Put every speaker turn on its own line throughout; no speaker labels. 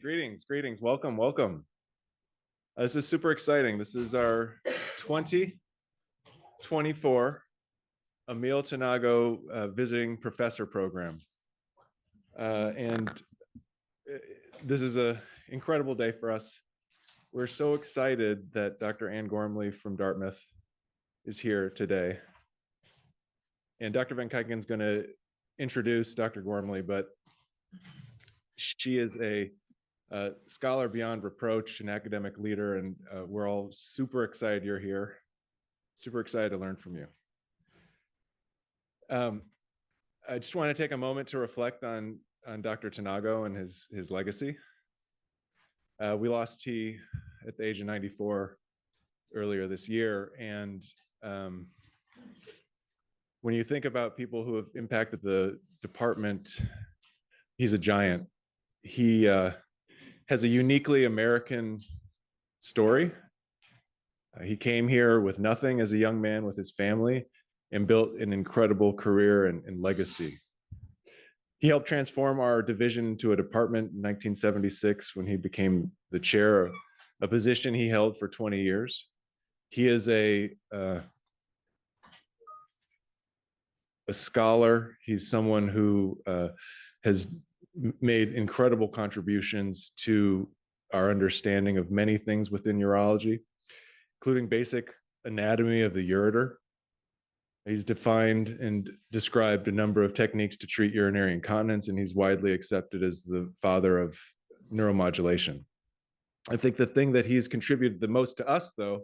Greetings, greetings. Welcome, welcome. This is super exciting. This is our 2024 Emil Tanago Visiting Professor Program. And this is an incredible day for us. We're so excited that Dr. Ann Gormley from Dartmouth is here today. And Dr. Van Kijken is going to introduce Dr. Gormley, but she is a scholar beyond reproach, an academic leader, and we're all super excited you're here. Super excited to learn from you. I just want to take a moment to reflect on Dr. Tanago and his legacy. We lost T at the age of 94 earlier this year, and when you think about people who have impacted the department, he's a giant. He has a uniquely American story. He came here with nothing as a young man with his family and built an incredible career and legacy. He helped transform our division into a department in 1976 when he became the chair, a position he held for 20 years. He is a scholar. He's someone who has made incredible contributions to our understanding of many things within urology, including basic anatomy of the ureter. He's defined and described a number of techniques to treat urinary incontinence, and he's widely accepted as the father of neuromodulation. I think the thing that he's contributed the most to us, though,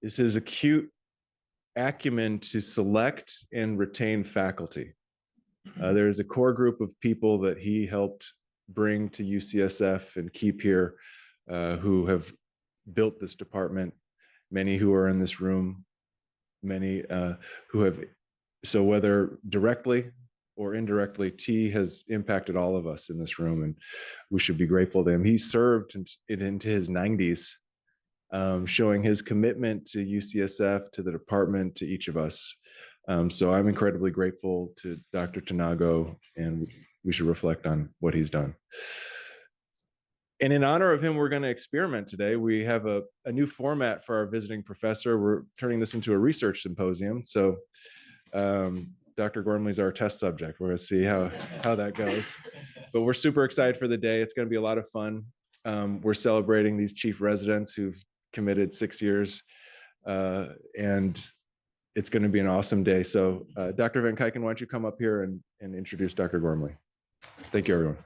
is his acute acumen to select and retain faculty. There is a core group of people that he helped bring to UCSF and keep here who have built this department, many who are in this room, many who have, so whether directly or indirectly, T has impacted all of us in this room, and we should be grateful to him. He served into his 90s, showing his commitment to UCSF, to the department, to each of us. So I'm incredibly grateful to Dr. Tanago, and we should reflect on what he's done. And in honor of him, we're going to experiment today. We have a new format for our visiting professor. We're turning this into a research symposium. So Dr. Gormley's our test subject. We're going to see how that goes. But we're super excited for the day. It's going to be a lot of fun. We're celebrating these chief residents who've committed 6 years, and it's going to be an awesome day. So Dr. Van Kijken, why don't you come up here and introduce Dr. Gormley? Thank you, everyone.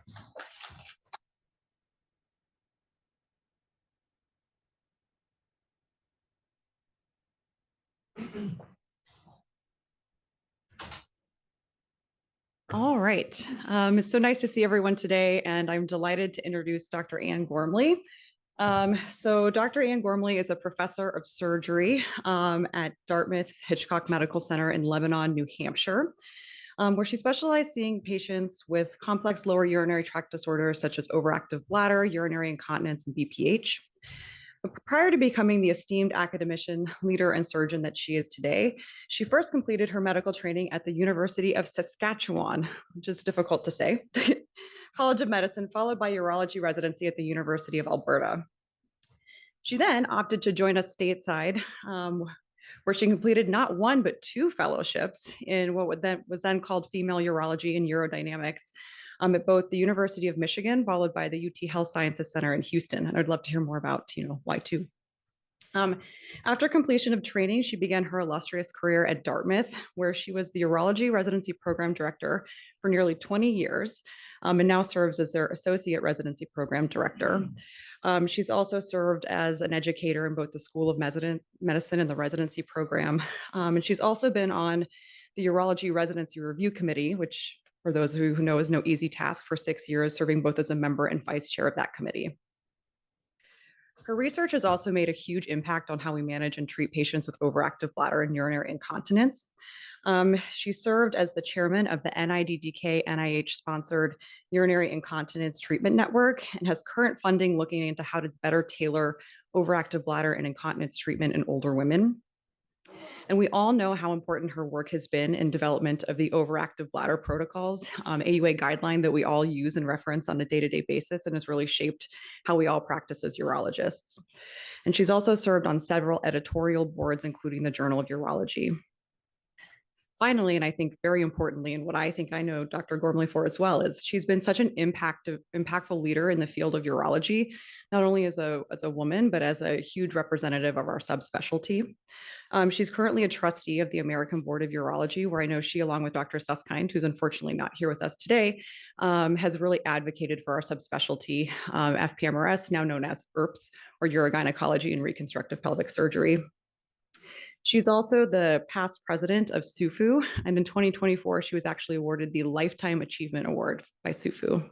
All right. It's so nice to see everyone today, and I'm delighted to introduce Dr. Ann Gormley. So Dr. Ann Gormley is a professor of surgery at Dartmouth Hitchcock Medical Center in Lebanon, New Hampshire, where she specialized seeing patients with complex lower urinary tract disorders such as overactive bladder, urinary incontinence, and BPH. Prior to becoming the esteemed academician, leader, and surgeon that she is today, she first completed her medical training at the University of Saskatchewan, which is difficult to say, College of Medicine, followed by urology residency at the University of Alberta. She then opted to join us stateside, where she completed not one, but 2 fellowships in what was then called female urology and urodynamics at both the University of Michigan, followed by the UT Health Sciences Center in Houston. And I'd love to hear more about, why too. After completion of training, she began her illustrious career at Dartmouth, where she was the urology residency program director for nearly 20 years, and now serves as their associate residency program director. She's also served as an educator in both the School of Medicine and the residency program. And she's also been on the Urology Residency Review Committee, which, for those who know, is no easy task, for 6 years, serving both as a member and vice chair of that committee. Her research has also made a huge impact on how we manage and treat patients with overactive bladder and urinary incontinence. She served as the chairman of the NIDDK NIH-sponsored Urinary Incontinence Treatment Network and has current funding looking into how to better tailor overactive bladder and incontinence treatment in older women. And we all know how important her work has been in development of the overactive bladder protocols, AUA guideline that we all use and reference on a day-to-day basis, and has really shaped how we all practice as urologists. And she's also served on several editorial boards, including the Journal of Urology. Finally, and I think very importantly, and what I think I know Dr. Gormley for as well, is she's been such an impactful leader in the field of urology, not only as a woman, but as a huge representative of our subspecialty. She's currently a trustee of the American Board of Urology, where I know she, along with Dr. Susskind, who's unfortunately not here with us today, has really advocated for our subspecialty, FPMRS, now known as URPS, or Urogynecology and Reconstructive Pelvic Surgery. She's also the past president of SUFU, and in 2024, she was actually awarded the Lifetime Achievement Award by SUFU.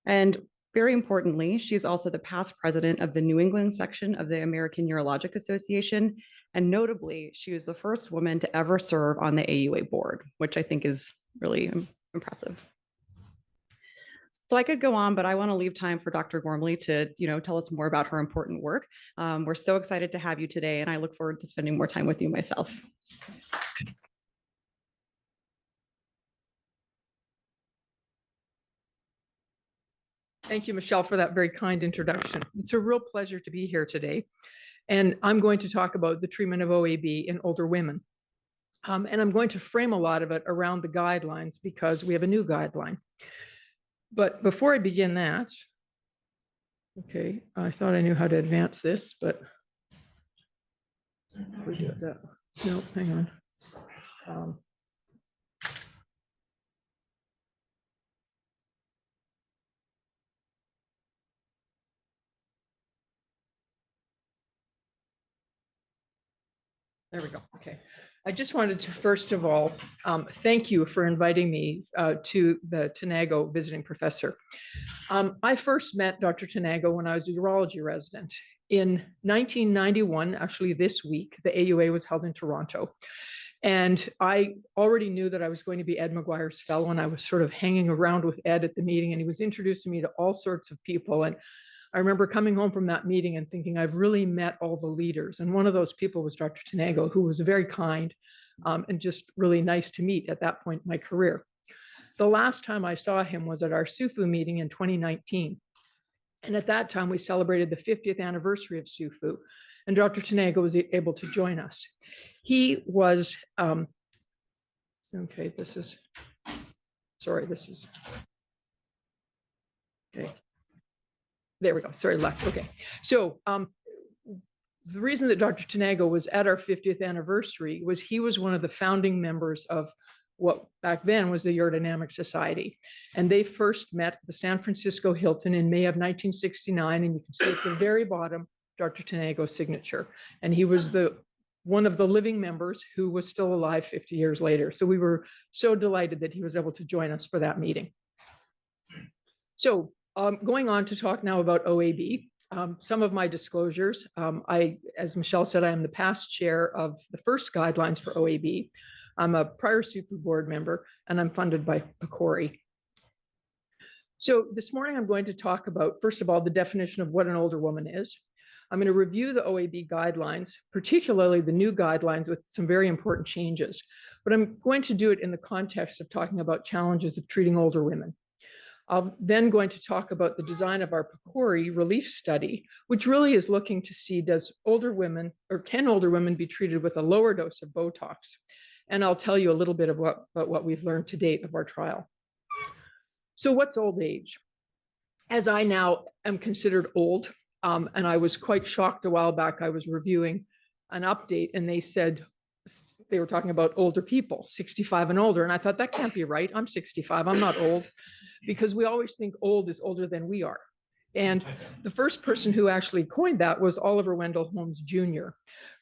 And very importantly, she's also the past president of the New England section of the American Urologic Association, and notably, she was the first woman to ever serve on the AUA board, which I think is really impressive. So I could go on, but I want to leave time for Dr. Gormley to, tell us more about her important work. We're so excited to have you today, and I look forward to spending more time with you myself.
Thank you, Michelle, for that very kind introduction. It's a real pleasure to be here today. And I'm going to talk about the treatment of OAB in older women. And I'm going to frame a lot of it around the guidelines because we have a new guideline. But before I begin that, okay, I thought I knew how to advance this, but no, hang on. There we go. Okay. I just wanted to, first of all, thank you for inviting me to the Tanago visiting professor. I first met Dr. Tanago when I was a urology resident. In 1991, actually this week, the AUA was held in Toronto. And I already knew that I was going to be Ed McGuire's fellow, and I was sort of hanging around with Ed at the meeting, and he was introducing me to all sorts of people. And I remember coming home from that meeting and thinking, I've really met all the leaders. And one of those people was Dr. Tanago, who was very kind and just really nice to meet at that point in my career. The last time I saw him was at our SUFU meeting in 2019. And at that time, we celebrated the 50th anniversary of SUFU. And Dr. Tanago was able to join us. He was, okay, this is, okay. There we go. Sorry, left. Okay. So the reason that Dr. Tanago was at our 50th anniversary was he was one of the founding members of what back then was the Urodynamic Society. And they first met at the San Francisco Hilton in May of 1969. And you can see at the very bottom, Dr. Tanago's signature. And he was one of the living members who was still alive 50 years later. So we were so delighted that he was able to join us for that meeting. So going on to talk now about OAB, some of my disclosures. As Michelle said, I am the past chair of the first guidelines for OAB. I'm a prior SUFU board member, and I'm funded by PCORI. So this morning, I'm going to talk about, first of all, the definition of what an older woman is. I'm going to review the OAB guidelines, particularly the new guidelines with some very important changes. But I'm going to do it in the context of talking about challenges of treating older women. I'm then going to talk about the design of our PCORI relief study, which really is looking to see can older women be treated with a lower dose of Botox? And I'll tell you a little bit about what we've learned to date of our trial. So what's old age? As I now am considered old, and I was quite shocked a while back, I was reviewing an update and they were talking about older people, 65 and older. And I thought, that can't be right. I'm 65, I'm not old. Because we always think old is older than we are. And the first person who actually coined that was Oliver Wendell Holmes Jr.,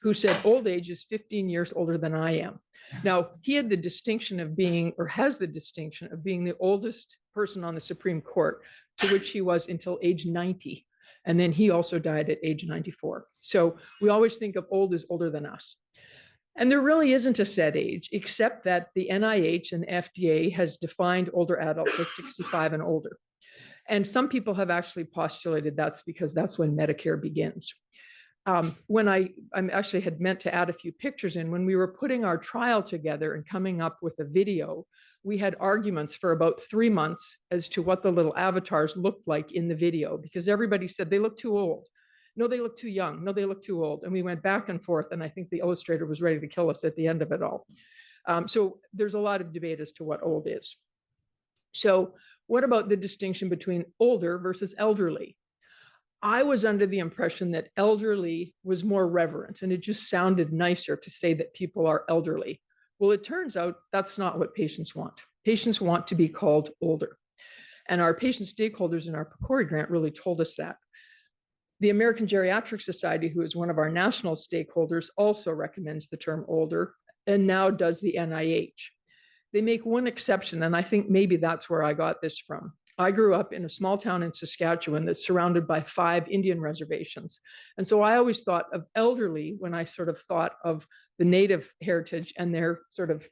who said old age is 15 years older than I am. Now, he had the distinction of being, or has the distinction of being the oldest person on the Supreme Court, to which he was until age 90. And then he also died at age 94. So we always think of old as older than us. And there really isn't a set age, except that the NIH and the FDA has defined older adults as 65 and older. And some people have actually postulated that's because that's when Medicare begins. when I actually had meant to add a few pictures in, when we were putting our trial together and coming up with a video, we had arguments for about 3 months as to what the little avatars looked like in the video, because everybody said they look too old. No, they look too young. No, they look too old. And we went back and forth. And I think the illustrator was ready to kill us at the end of it all. So there's a lot of debate as to what old is. So what about the distinction between older versus elderly? I was under the impression that elderly was more reverent, and it just sounded nicer to say that people are elderly. Well, it turns out that's not what patients want. Patients want to be called older. And our patient stakeholders in our PCORI grant really told us that. The American Geriatric Society, who is one of our national stakeholders, also recommends the term older, and now does the NIH. They make one exception, and I think maybe that's where I got this from. I grew up in a small town in Saskatchewan that's surrounded by 5 Indian reservations. And so I always thought of elderly when I sort of thought of the native heritage and their sort of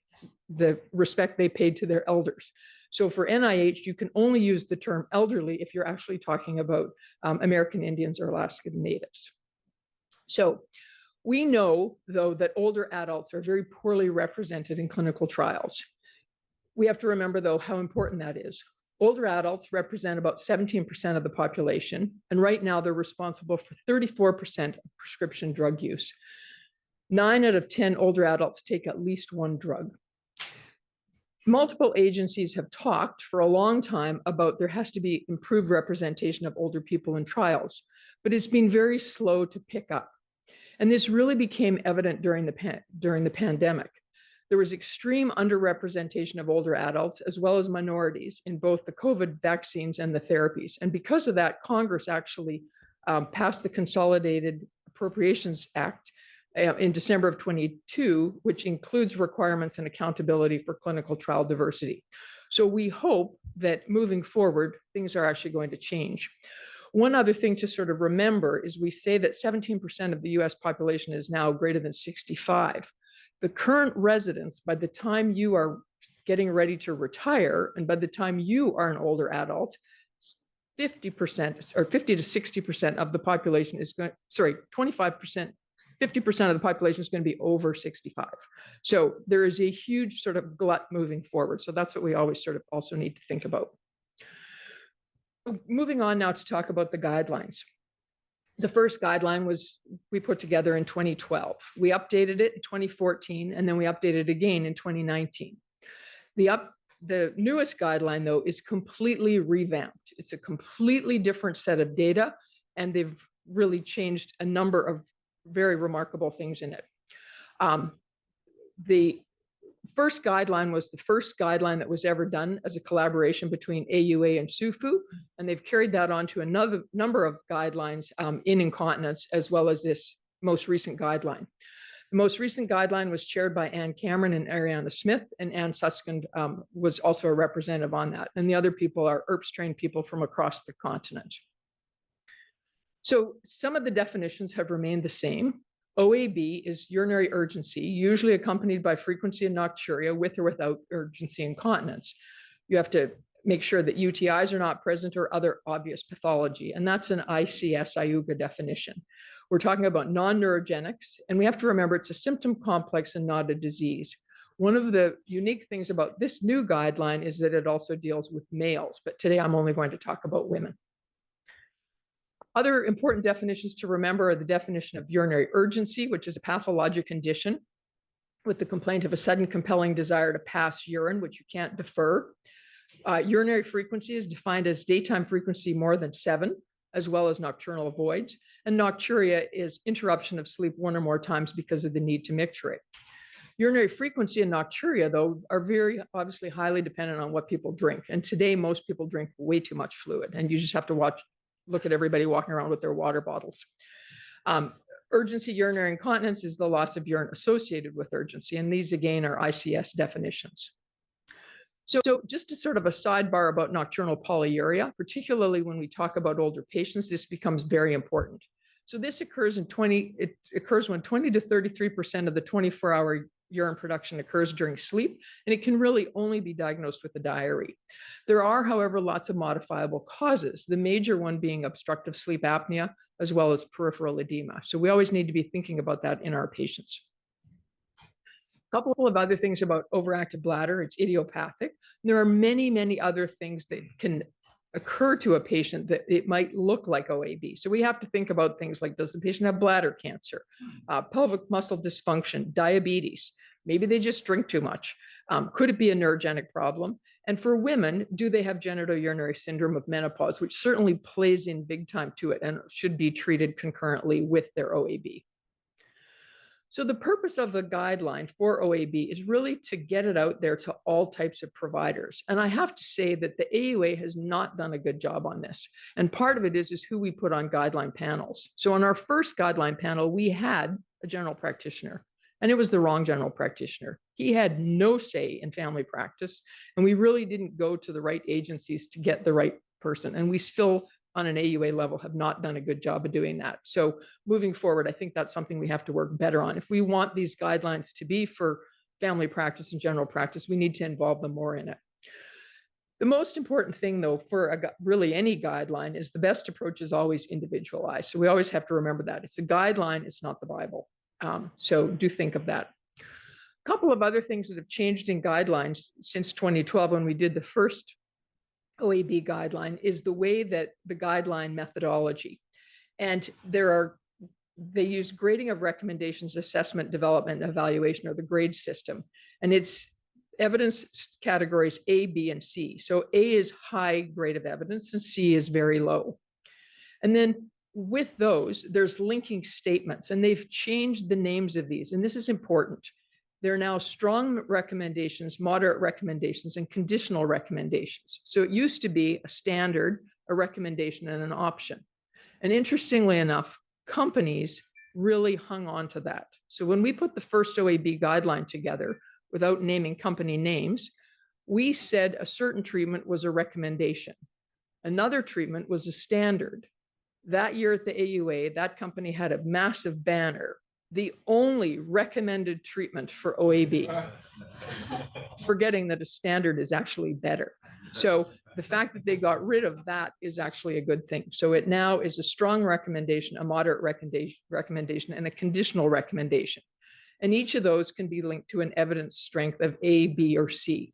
the respect they paid to their elders. So for NIH, you can only use the term elderly if you're actually talking about American Indians or Alaskan natives. So we know, though, that older adults are very poorly represented in clinical trials. We have to remember, though, how important that is. Older adults represent about 17% of the population, and right now they're responsible for 34% of prescription drug use. 9 out of 10 older adults take at least one drug. Multiple agencies have talked for a long time about there has to be improved representation of older people in trials, but it's been very slow to pick up. And this really became evident during the pandemic. There was extreme underrepresentation of older adults as well as minorities in both the COVID vaccines and the therapies. And because of that, Congress actually passed the Consolidated Appropriations Act in December of 22, which includes requirements and accountability for clinical trial diversity. So we hope that moving forward, things are actually going to change. One other thing to sort of remember is we say that 17% of the US population is now greater than 65. The current residents, by the time you are getting ready to retire, and by the time you are an older adult, 50% or 50 to 60% of the population is going, 25%, 50% of the population is going to be over 65. So there is a huge sort of glut moving forward. So that's what we always sort of also need to think about. Moving on now to talk about the guidelines. The first guideline was we put together in 2012. We updated it in 2014, and then we updated it again in 2019. The newest guideline, though, is completely revamped. It's a completely different set of data, and they've really changed a number of very remarkable things in it. The first guideline was the first guideline that was ever done as a collaboration between AUA and SUFU, and they've carried that on to another number of guidelines in incontinence, as well as this most recent guideline. The most recent guideline was chaired by Ann Cameron and Ariana Smith, and Ann Suskind was also a representative on that. And the other people are ERPS-trained people from across the continent. So some of the definitions have remained the same. OAB is urinary urgency, usually accompanied by frequency and nocturia with or without urgency incontinence. You have to make sure that UTIs are not present or other obvious pathology, and that's an ICS-IUGA definition. We're talking about non-neurogenics, and we have to remember it's a symptom complex and not a disease. One of the unique things about this new guideline is that it also deals with males, but today I'm only going to talk about women. Other important definitions to remember are the definition of urinary urgency, which is a pathologic condition with the complaint of a sudden compelling desire to pass urine, which you can't defer. Urinary frequency is defined as daytime frequency more than 7, as well as nocturnal voids. And nocturia is interruption of sleep 1 or more times because of the need to micturate. Urinary frequency and nocturia, though, are very obviously highly dependent on what people drink. And today, most people drink way too much fluid, and you just have to look at everybody walking around with their water bottles. Urgency urinary incontinence is the loss of urine associated with urgency, and these again are ICS definitions. So just a sort of a sidebar about nocturnal polyuria, particularly when we talk about older patients, this becomes very important. So this occurs when 20 to 33% of the 24-hour urine production occurs during sleep, and it can really only be diagnosed with a diary. There are, however, lots of modifiable causes, the major one being obstructive sleep apnea, as well as peripheral edema. So we always need to be thinking about that in our patients. A couple of other things about overactive bladder, it's idiopathic. There are many, many other things that can occur to a patient that it might look like OAB. So we have to think about things like, does the patient have bladder cancer, pelvic muscle dysfunction, diabetes? Maybe they just drink too much. Could it be a neurogenic problem? And for women, do they have genitourinary syndrome of menopause, which certainly plays in big time to it and should be treated concurrently with their OAB. So the purpose of the guideline for OAB is really to get it out there to all types of providers. And I have to say that the AUA has not done a good job on this. And part of it is who we put on guideline panels. So on our first guideline panel, we had a general practitioner, and it was the wrong general practitioner. He had no say in family practice, and we really didn't go to the right agencies to get the right person. And we still, on an AUA level, have not done a good job of doing that. So moving forward, I think that's something we have to work better on. If we want these guidelines to be for family practice and general practice, we need to involve them more in it. The most important thing, though, for really any guideline is the best approach is always individualized. So we always have to remember that. It's a guideline, it's not the Bible. So do think of that. A couple of other things that have changed in guidelines since 2012 when we did the first OAB guideline is the way that the guideline methodology. And they use grading of recommendations, assessment, development, evaluation, or the grade system. And it's evidence categories A, B, and C. So A is high grade of evidence and C is very low. And then with those, there's linking statements, and they've changed the names of these. And this is important. There are now strong recommendations, moderate recommendations, and conditional recommendations. So it used to be a standard, a recommendation, and an option. And interestingly enough, companies really hung on to that. So when we put the first OAB guideline together, without naming company names, we said a certain treatment was a recommendation. Another treatment was a standard. That year at the AUA, that company had a massive banner, the only recommended treatment for OAB, forgetting that a standard is actually better. So the fact that they got rid of that is actually a good thing. So it now is a strong recommendation, a moderate recommendation, and a conditional recommendation. And each of those can be linked to an evidence strength of A, B, or C.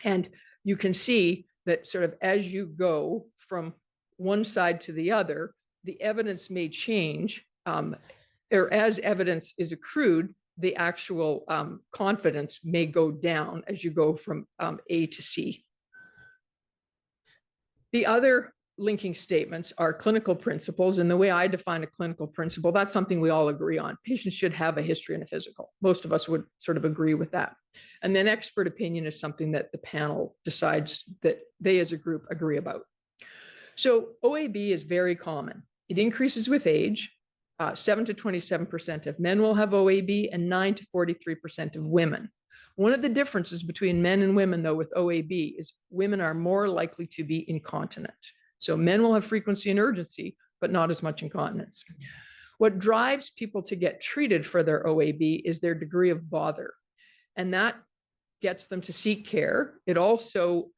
And you can see that sort of as you go from one side to the other, the evidence may change, or as evidence is accrued, the actual confidence may go down as you go from A to C. The other linking statements are clinical principles. And the way I define a clinical principle, that's something we all agree on. Patients should have a history and a physical. Most of us would sort of agree with that. And then expert opinion is something that the panel decides that they as a group agree about. So OAB is very common. It increases with age. 7 to 27% of men will have OAB and 9 to 43% of women. One of the differences between men and women, though, with OAB is women are more likely to be incontinent. So men will have frequency and urgency, but not as much incontinence. What drives people to get treated for their OAB is their degree of bother. And that gets them to seek care. It also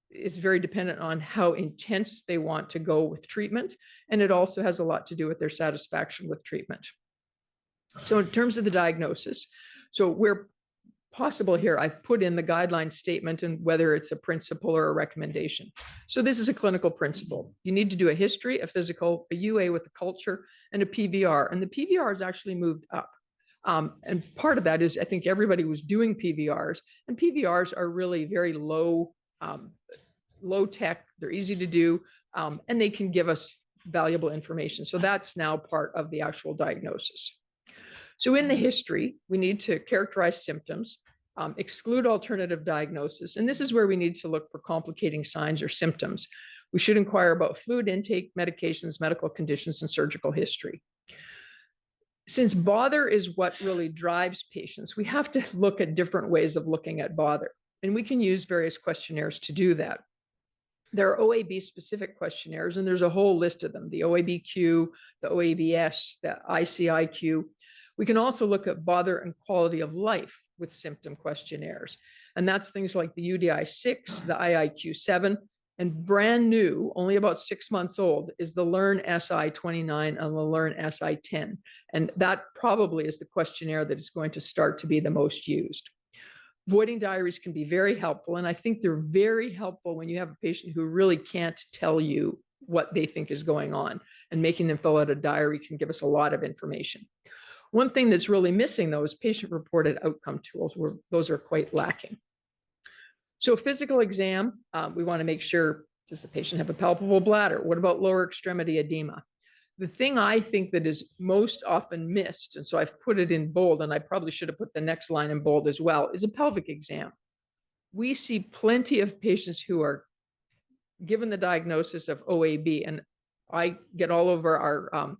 is very dependent on how intense they want to go with treatment. And it also has a lot to do with their satisfaction with treatment. So in terms of the diagnosis, so where possible here, I've put in the guideline statement and whether it's a principle or a recommendation. So this is a clinical principle. You need to do a history, a physical, a UA with a culture, and a PVR. And the PVR has actually moved up. And part of that is I think everybody was doing PVRs, and PVRs are really very low tech. They're easy to do, and they can give us valuable information. So that's now part of the actual diagnosis. So in the history, we need to characterize symptoms, exclude alternative diagnosis. And this is where we need to look for complicating signs or symptoms. We should inquire about fluid intake, medications, medical conditions, and surgical history. Since bother is what really drives patients, we have to look at different ways of looking at bother. And we can use various questionnaires to do that. There are OAB specific questionnaires, and there's a whole list of them, the OABQ, the OABS, the ICIQ. We can also look at bother and quality of life with symptom questionnaires. And that's things like the UDI-6, the IIQ-7, and brand new, only about 6 months old, is the Learn SI-29 and the Learn SI-10. And that probably is the questionnaire that is going to start to be the most used. Voiding diaries can be very helpful. And I think they're very helpful when you have a patient who really can't tell you what they think is going on. And making them fill out a diary can give us a lot of information. One thing that's really missing, though, is patient-reported outcome tools, where those are quite lacking. So physical exam, we want to make sure, does the patient have a palpable bladder? What about lower extremity edema? The thing I think that is most often missed, and so I've put it in bold, and I probably should have put the next line in bold as well, is a pelvic exam. We see plenty of patients who are given the diagnosis of OAB, and I get all over our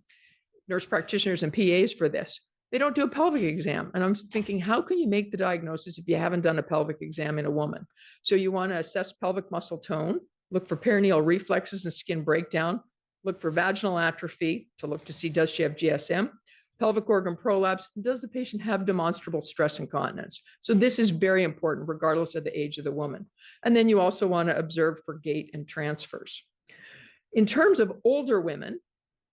nurse practitioners and PAs for this. They don't do a pelvic exam. And I'm thinking, how can you make the diagnosis if you haven't done a pelvic exam in a woman? So you want to assess pelvic muscle tone, look for perineal reflexes and skin breakdown, look for vaginal atrophy to look to see, does she have GSM? Pelvic organ prolapse, does the patient have demonstrable stress incontinence? So this is very important regardless of the age of the woman. And then you also want to observe for gait and transfers. In terms of older women,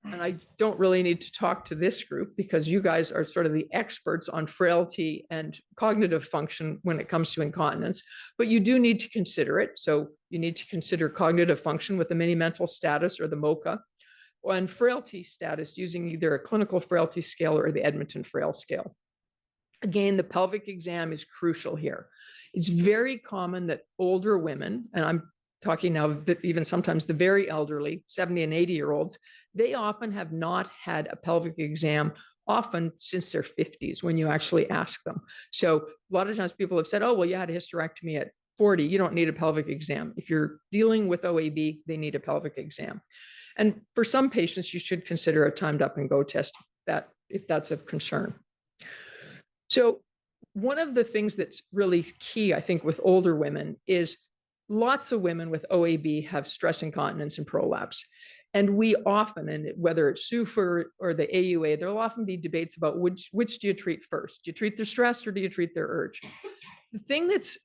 and I don't really need to talk to this group because you guys are sort of the experts on frailty and cognitive function when it comes to incontinence, but you do need to consider it. So you need to consider cognitive function with the mini mental status or the MOCA, and frailty status using either a clinical frailty scale or the Edmonton Frail Scale. Again, the pelvic exam is crucial here. It's very common that older women, and I'm talking now even sometimes the very elderly, 70 and 80-year-olds, they often have not had a pelvic exam, often since their 50s when you actually ask them. So a lot of times people have said, oh, well, you had a hysterectomy at 40, you don't need a pelvic exam. If you're dealing with OAB, they need a pelvic exam. And for some patients, you should consider a timed up and go test if that's of concern. So one of the things that's really key, I think, with older women is lots of women with OAB have stress incontinence and prolapse. And we often, and whether it's SUFA or the AUA, there'll often be debates about which do you treat first? Do you treat their stress or do you treat their urge? The thing that's,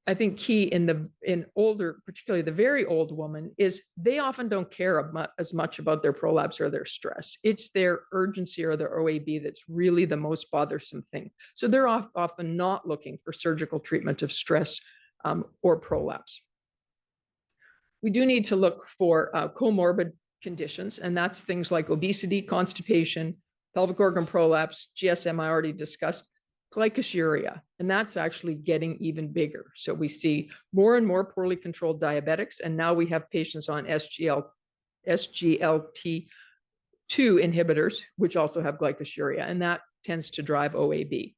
I think, key in older, particularly the very old woman, is they often don't care as much about their prolapse or their stress. It's their urgency or their OAB that's really the most bothersome thing. So they're often not looking for surgical treatment of stress or prolapse. We do need to look for comorbid conditions, and that's things like obesity, constipation, pelvic organ prolapse, GSM I already discussed, glycosuria, and that's actually getting even bigger. So we see more and more poorly controlled diabetics, and now we have patients on SGLT2 inhibitors, which also have glycosuria, and that tends to drive OAB.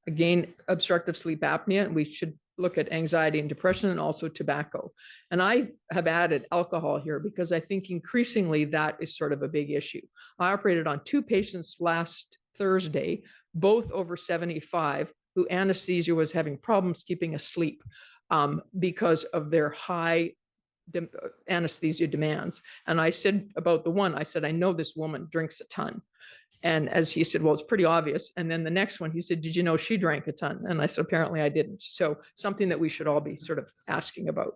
Again, obstructive sleep apnea, and we should look at anxiety and depression, and also tobacco. And I have added alcohol here because I think increasingly that is sort of a big issue. I operated on 2 patients last Thursday, both over 75, who anesthesia was having problems keeping asleep because of their high anesthesia demands. And I said about the one, I said, I know this woman drinks a ton. And as he said, well, it's pretty obvious. And then the next one, he said, did you know she drank a ton? And I said, apparently I didn't. So something that we should all be sort of asking about.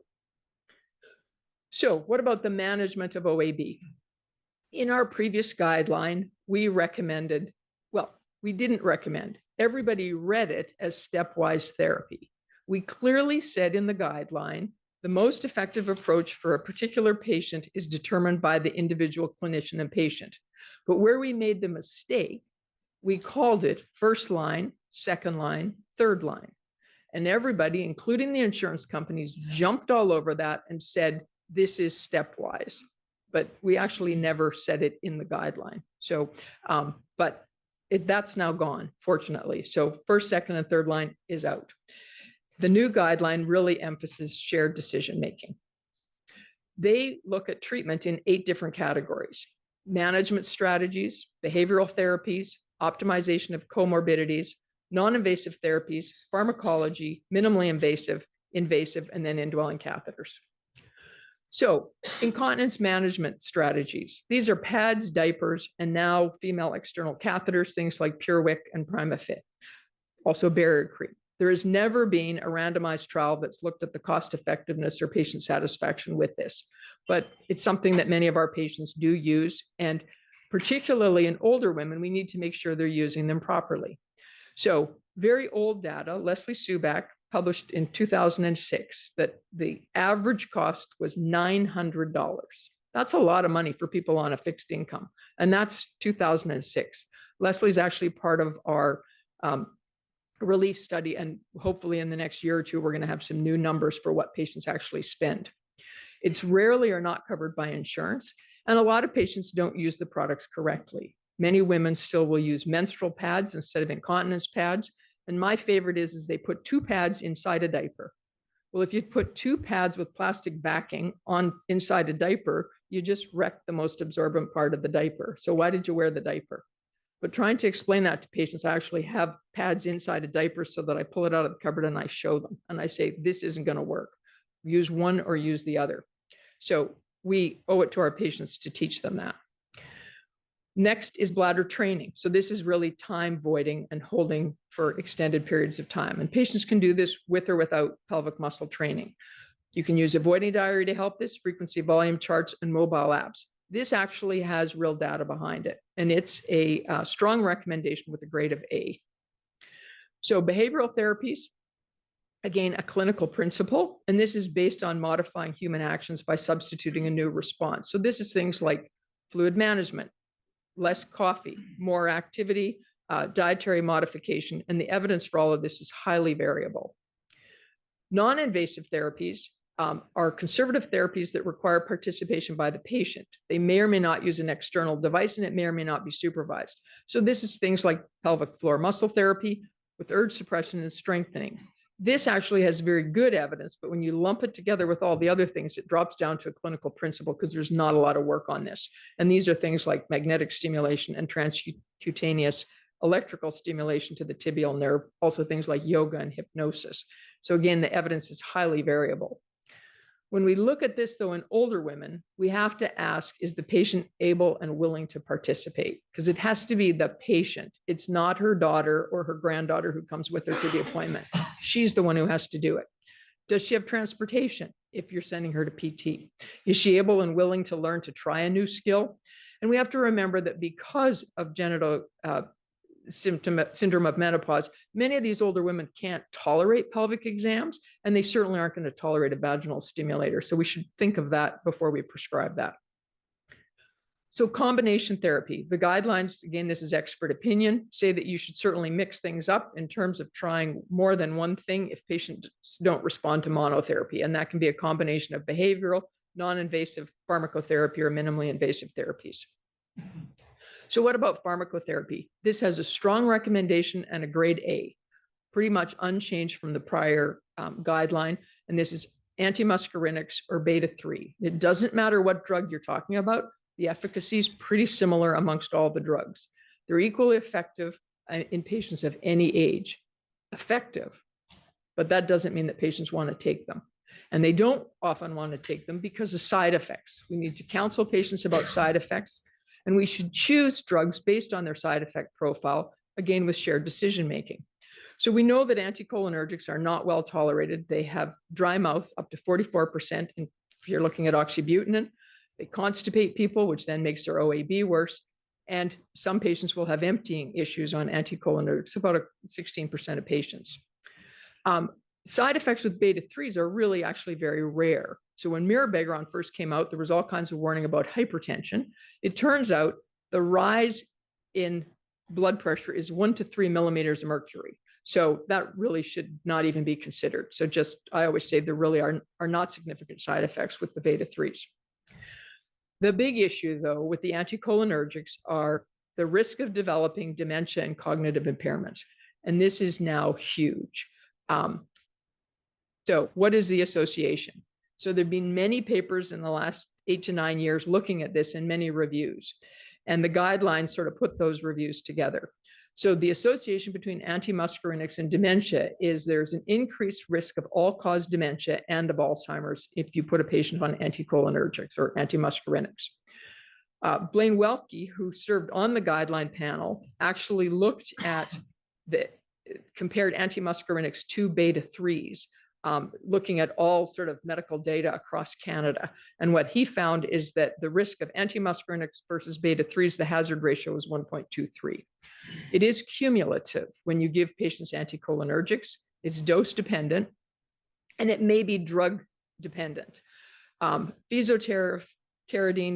So what about the management of OAB? In our previous guideline, we recommended, well, we didn't recommend. Everybody read it as stepwise therapy. We clearly said in the guideline, the most effective approach for a particular patient is determined by the individual clinician and patient. But where we made the mistake, we called it first line, second line, third line. And everybody, including the insurance companies, jumped all over that and said, this is stepwise. But we actually never said it in the guideline. So, but that's now gone, fortunately. So first, second, and third line is out. The new guideline really emphasizes shared decision-making. They look at treatment in 8 different categories: management strategies, behavioral therapies, optimization of comorbidities, non-invasive therapies, pharmacology, minimally invasive, invasive, and then indwelling catheters. So incontinence management strategies. These are pads, diapers, and now female external catheters, things like PureWick and PrimaFit. Also barrier cream. There has never been a randomized trial that's looked at the cost effectiveness or patient satisfaction with this, but it's something that many of our patients do use. And particularly in older women, we need to make sure they're using them properly. So very old data, Leslie Subak published in 2006 that the average cost was $900. That's a lot of money for people on a fixed income. And that's 2006. Leslie's actually part of our relief study. And hopefully in the next year or two, we're going to have some new numbers for what patients actually spend. It's rarely or not covered by insurance. And a lot of patients don't use the products correctly. Many women still will use menstrual pads instead of incontinence pads. And my favorite is they put 2 pads inside a diaper. Well, if you put 2 pads with plastic backing on inside a diaper, you just wreck the most absorbent part of the diaper. So why did you wear the diaper? But trying to explain that to patients, I actually have pads inside a diaper so that I pull it out of the cupboard and I show them. And I say, this isn't going to work. Use one or use the other. So we owe it to our patients to teach them that. Next is bladder training. So this is really time voiding and holding for extended periods of time. And patients can do this with or without pelvic muscle training. You can use a voiding diary to help this, frequency volume charts, and mobile apps. This actually has real data behind it. And it's a strong recommendation with a grade of A. So behavioral therapies, again, a clinical principle. And this is based on modifying human actions by substituting a new response. So this is things like fluid management, less coffee, more activity, dietary modification, and the evidence for all of this is highly variable. Non-invasive therapies are conservative therapies that require participation by the patient. They may or may not use an external device, and it may or may not be supervised. So this is things like pelvic floor muscle therapy with urge suppression and strengthening. This actually has very good evidence, but when you lump it together with all the other things, it drops down to a clinical principle because there's not a lot of work on this. And these are things like magnetic stimulation and transcutaneous electrical stimulation to the tibial nerve, also things like yoga and hypnosis. So again, the evidence is highly variable. When we look at this, though, in older women, we have to ask, is the patient able and willing to participate? Because it has to be the patient. It's not her daughter or her granddaughter who comes with her to the appointment. She's the one who has to do it. Does she have transportation if you're sending her to PT? Is she able and willing to learn to try a new skill? And we have to remember that because of genital syndrome of menopause, many of these older women can't tolerate pelvic exams, and they certainly aren't going to tolerate a vaginal stimulator. So we should think of that before we prescribe that. So combination therapy, the guidelines, again, this is expert opinion, say that you should certainly mix things up in terms of trying more than one thing if patients don't respond to monotherapy. And that can be a combination of behavioral, non-invasive pharmacotherapy, or minimally invasive therapies. So what about pharmacotherapy? This has a strong recommendation and a grade A, pretty much unchanged from the prior guideline. And this is antimuscarinics or beta-3. It doesn't matter what drug you're talking about. The efficacy is pretty similar amongst all the drugs. They're equally effective in patients of any age. Effective, but that doesn't mean that patients want to take them. And they don't often want to take them because of side effects. We need to counsel patients about side effects. And we should choose drugs based on their side effect profile, again, with shared decision-making. So we know that anticholinergics are not well tolerated. They have dry mouth up to 44%. And if you're looking at oxybutynin, they constipate people, which then makes their OAB worse. And some patients will have emptying issues on anticholinergics, about 16% of patients. Side effects with beta-3s are really actually very rare. So when mirabegram first came out, there was all kinds of warning about hypertension. It turns out the rise in blood pressure is 1 to 3 millimeters of mercury. So that really should not even be considered. So just, I always say there really are not significant side effects with the beta-3s. The big issue, though, with the anticholinergics are the risk of developing dementia and cognitive impairment. And this is now huge. So what is the association? So there've been many papers in the last 8 to 9 years looking at this and many reviews. And the guidelines sort of put those reviews together. So the association between antimuscarinics and dementia is there's an increased risk of all-cause dementia and of Alzheimer's if you put a patient on anticholinergics or antimuscarinics. Blaine Welke, who served on the guideline panel, actually looked at compared antimuscarinics to beta-3s, looking at all sort of medical data across Canada. And what he found is that the risk of antimuscarinics versus beta-3s, the hazard ratio is 1.23. It is cumulative when you give patients anticholinergics. It's dose dependent, and it may be drug dependent. Fesoterodine,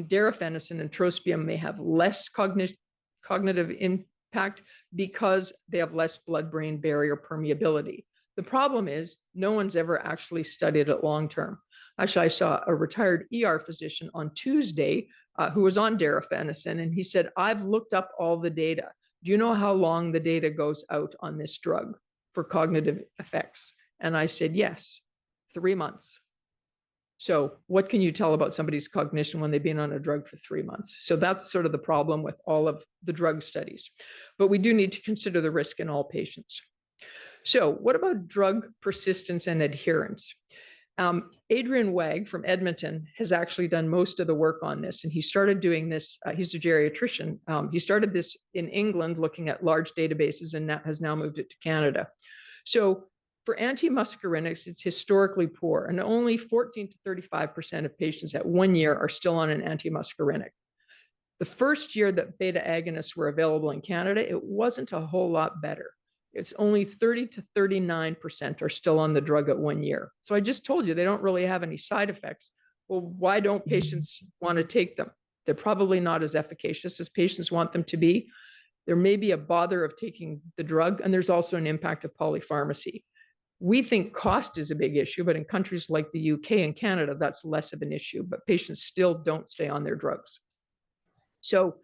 darafenacin, and trospium may have less cognitive impact because they have less blood-brain barrier permeability. The problem is no one's ever actually studied it long-term. Actually, I saw a retired ER physician on Tuesday who was on darafenacin, and he said, I've looked up all the data. Do you know how long the data goes out on this drug for cognitive effects? And I said, yes, 3 months. So what can you tell about somebody's cognition when they've been on a drug for 3 months? So that's sort of the problem with all of the drug studies. But we do need to consider the risk in all patients. So what about drug persistence and adherence? Adrian Wag from Edmonton has actually done most of the work on this, and he started doing this. He's a geriatrician. He started this in England, looking at large databases, and has now moved it to Canada. So for antimuscarinics, it's historically poor, and only 14 to 35% of patients at 1 year are still on an antimuscarinic. The first year that beta agonists were available in Canada, it wasn't a whole lot better. It's only 30 to 39% are still on the drug at 1 year. So I just told you they don't really have any side effects. Well, why don't patients want to take them? They're probably not as efficacious as patients want them to be. There may be a bother of taking the drug, and there's also an impact of polypharmacy. We think cost is a big issue, but in countries like the UK and Canada, that's less of an issue, but patients still don't stay on their drugs. So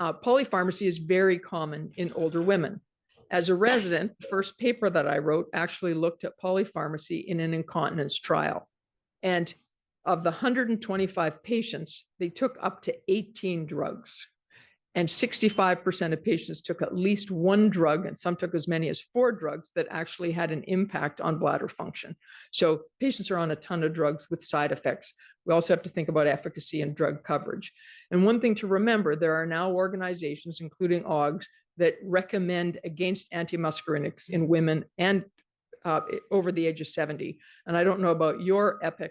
polypharmacy is very common in older women. As a resident, the first paper that I wrote actually looked at polypharmacy in an incontinence trial. And of the 125 patients, they took up to 18 drugs. And 65% of patients took at least one drug, and some took as many as 4 drugs that actually had an impact on bladder function. So patients are on a ton of drugs with side effects. We also have to think about efficacy and drug coverage. And one thing to remember, there are now organizations, including OGS, that recommend against antimuscarinics in women and over the age of 70. And I don't know about your EPIC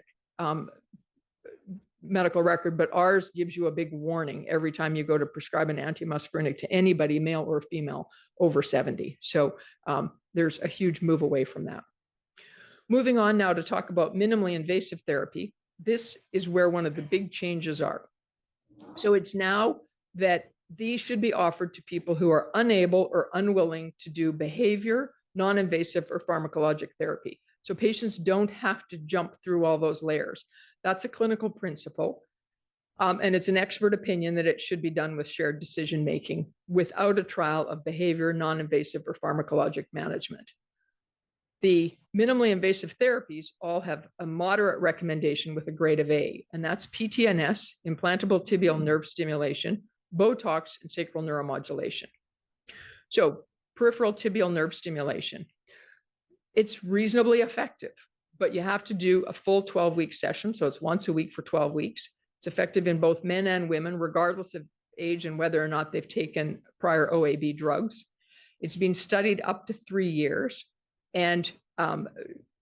medical record, but ours gives you a big warning every time you go to prescribe an antimuscarinic to anybody, male or female, over 70. So there's a huge move away from that. Moving on now to talk about minimally invasive therapy. This is where one of the big changes are. So it's now that these should be offered to people who are unable or unwilling to do behavior, non-invasive, or pharmacologic therapy. So patients don't have to jump through all those layers. That's a clinical principle. And it's an expert opinion that it should be done with shared decision-making without a trial of behavior, non-invasive, or pharmacologic management. The minimally invasive therapies all have a moderate recommendation with a grade of A, and that's PTNS, implantable tibial nerve stimulation, Botox, and sacral neuromodulation. So peripheral tibial nerve stimulation, it's reasonably effective, but you have to do a full 12-week session. So it's once a week for 12 weeks. It's effective in both men and women, regardless of age and whether or not they've taken prior OAB drugs. It's been studied up to 3 years. And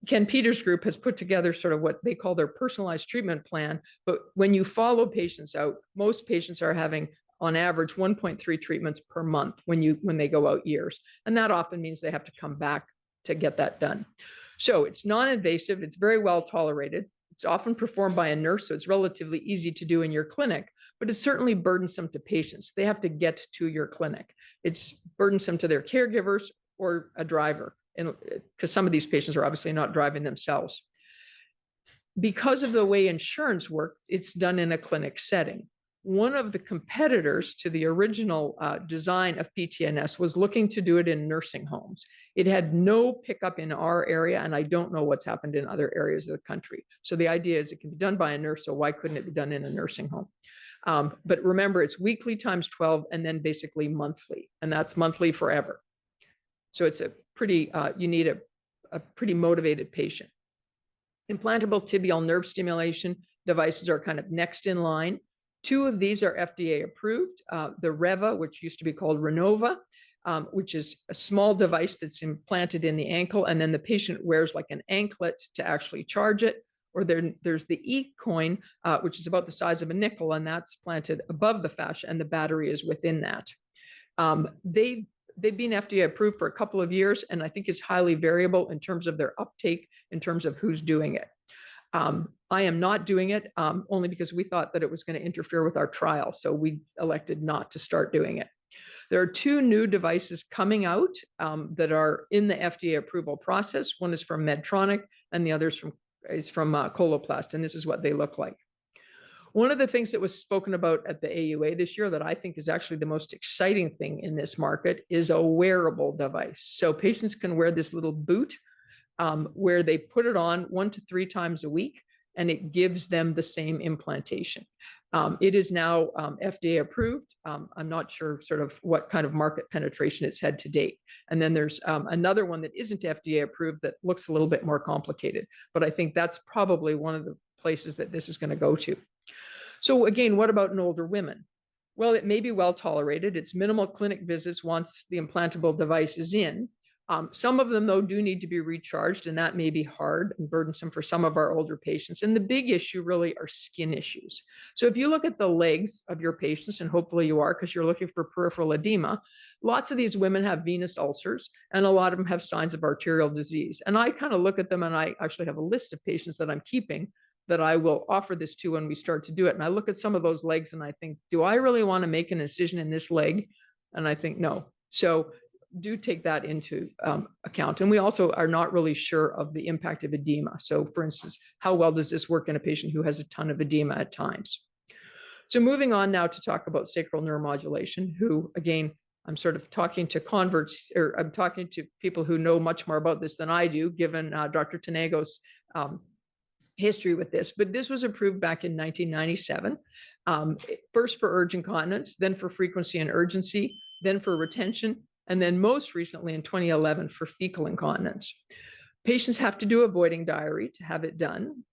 Ken Peters' group has put together sort of what they call their personalized treatment plan. But when you follow patients out, most patients are having on average 1.3 treatments per month when they go out years. And that often means they have to come back to get that done. So it's non-invasive, it's very well tolerated. It's often performed by a nurse, so it's relatively easy to do in your clinic, but it's certainly burdensome to patients. They have to get to your clinic. It's burdensome to their caregivers or a driver, and because some of these patients are obviously not driving themselves. Because of the way insurance works, it's done in a clinic setting. One of the competitors to the original design of PTNS was looking to do it in nursing homes. It had no pickup in our area, and I don't know what's happened in other areas of the country. So the idea is it can be done by a nurse, so why couldn't it be done in a nursing home? But remember, it's weekly times 12 and then basically monthly, and that's monthly forever. So it's a pretty, you need a pretty motivated patient. Implantable tibial nerve stimulation devices are kind of next in line. 2 of these are FDA approved. The Reva, which used to be called Renova, which is a small device that's implanted in the ankle, and then the patient wears like an anklet to actually charge it. Or there's the E-coin, which is about the size of a nickel, and that's planted above the fascia, and the battery is within that. They've been FDA approved for a couple of years, and I think it's highly variable in terms of their uptake, in terms of who's doing it. I am not doing it only because we thought that it was going to interfere with our trial, so we elected not to start doing it. There are 2 new devices coming out that are in the FDA approval process. One is from Medtronic, and the other is from Coloplast, and this is what they look like. One of the things that was spoken about at the AUA this year that I think is actually the most exciting thing in this market is a wearable device. So patients can wear this little boot where they put it on 1 to 3 times a week, and it gives them the same implantation. It is now FDA approved. I'm not sure sort of what kind of market penetration it's had to date. And then there's another one that isn't FDA approved that looks a little bit more complicated, but I think that's probably one of the places that this is going to go to. So again, what about in older women? Well, it may be well tolerated. It's minimal clinic visits once the implantable device is in. Some of them, though, do need to be recharged, and that may be hard and burdensome for some of our older patients. And the big issue really are skin issues. So if you look at the legs of your patients, and hopefully you are because you're looking for peripheral edema, lots of these women have venous ulcers, and a lot of them have signs of arterial disease. And I kind of look at them, and I actually have a list of patients that I'm keeping that I will offer this to when we start to do it. And I look at some of those legs and I think, do I really want to make an incision in this leg? And I think, no. So do take that into account. And we also are not really sure of the impact of edema. So for instance, how well does this work in a patient who has a ton of edema at times? So moving on now to talk about sacral neuromodulation, who again, I'm sort of talking to converts, or I'm talking to people who know much more about this than I do, given Dr. Tanego's history with this, but this was approved back in 1997, first for urge incontinence, then for frequency and urgency, then for retention, and then most recently in 2011 for fecal incontinence. Patients have to do a voiding diary to have it done.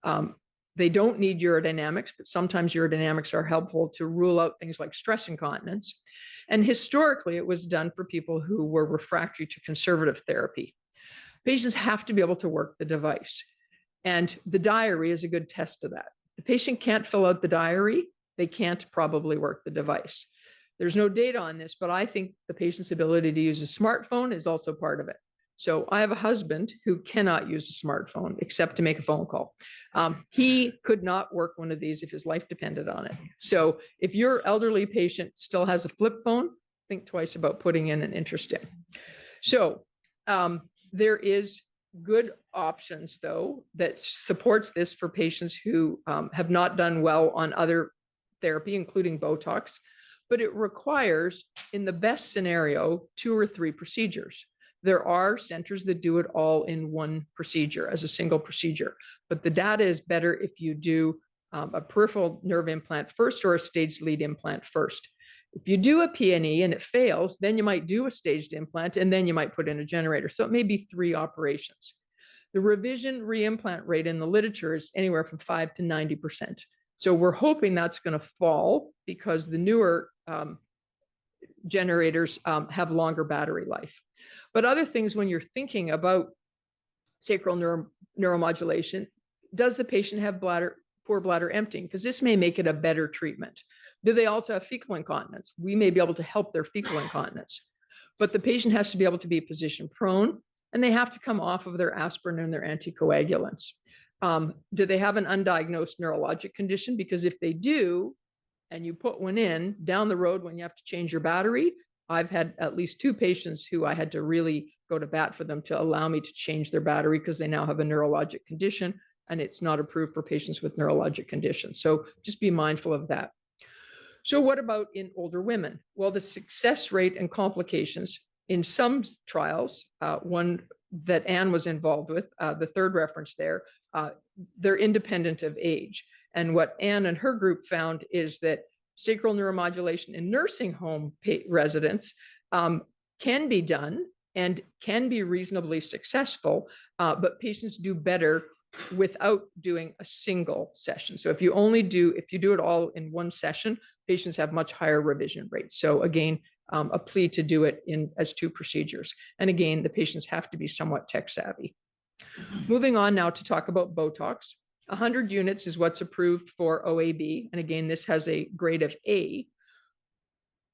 They don't need urodynamics, but sometimes urodynamics are helpful to rule out things like stress incontinence. And historically, it was done for people who were refractory to conservative therapy. Patients have to be able to work the device. And the diary is a good test of that. The patient can't fill out the diary, they can't probably work the device. There's no data on this, but I think the patient's ability to use a smartphone is also part of it. So I have a husband who cannot use a smartphone except to make a phone call. He could not work one of these if his life depended on it. So if your elderly patient still has a flip phone, think twice about putting in an interest in. So there is good options, though, that supports this for patients who have not done well on other therapy, including Botox, but it requires, in the best scenario, 2 or 3 procedures. There are centers that do it all in one procedure as a single procedure, but the data is better if you do a peripheral nerve implant first or a staged lead implant first. If you do a PNE and it fails, then you might do a staged implant and then you might put in a generator. So it may be 3 operations. The revision reimplant rate in the literature is anywhere from 5 to 90%. So we're hoping that's going to fall because the newer generators have longer battery life. But other things, when you're thinking about sacral neuromodulation, does the patient have poor bladder emptying? Because this may make it a better treatment. Do they also have fecal incontinence? We may be able to help their fecal incontinence, but the patient has to be able to be position prone, and they have to come off of their aspirin and their anticoagulants. Do they have an undiagnosed neurologic condition? Because if they do, and you put one in down the road when you have to change your battery, I've had at least 2 patients who I had to really go to bat for them to allow me to change their battery because they now have a neurologic condition, and it's not approved for patients with neurologic conditions. So just be mindful of that. So what about in older women? Well, the success rate and complications in some trials, one that Anne was involved with, the third reference there, they're independent of age. And what Anne and her group found is that sacral neuromodulation in nursing home residents can be done and can be reasonably successful, but patients do better without doing a single session. So if you do it all in one session, patients have much higher revision rates. So again, a plea to do it as 2 procedures. And again, the patients have to be somewhat tech savvy. Moving on now to talk about Botox. 100 units is what's approved for OAB. And again, this has a grade of A.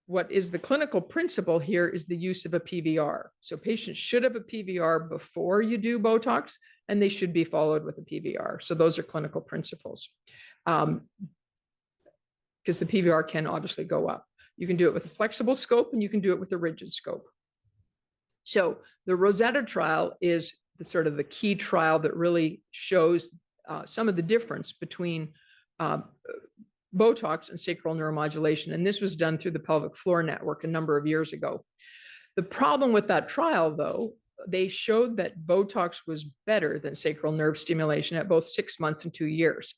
What is the clinical principle here is the use of a PVR. So patients should have a PVR before you do Botox, and they should be followed with a PVR. So those are clinical principles. Because the PVR can obviously go up. You can do it with a flexible scope, and you can do it with a rigid scope. So the Rosetta trial is the key trial that really shows some of the difference between Botox and sacral neuromodulation. And this was done through the pelvic floor network a number of years ago. The problem with that trial, though, they showed that Botox was better than sacral nerve stimulation at both 6 months and 2 years.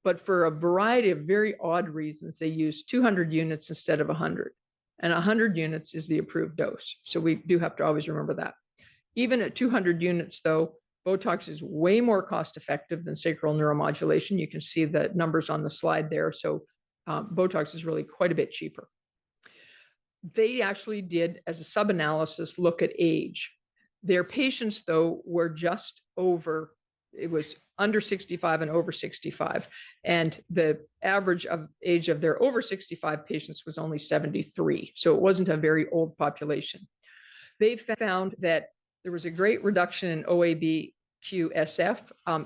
But for a variety of very odd reasons, they used 200 units instead of 100. And 100 units is the approved dose. So we do have to always remember that. Even at 200 units, though, Botox is way more cost effective than sacral neuromodulation. You can see the numbers on the slide there. So Botox is really quite a bit cheaper. They actually did, as a sub-analysis, look at age. Their patients, though, were just over, it was under 65 and over 65. And the average of age of their over 65 patients was only 73. So it wasn't a very old population. They found that there was a great reduction in OAB QSF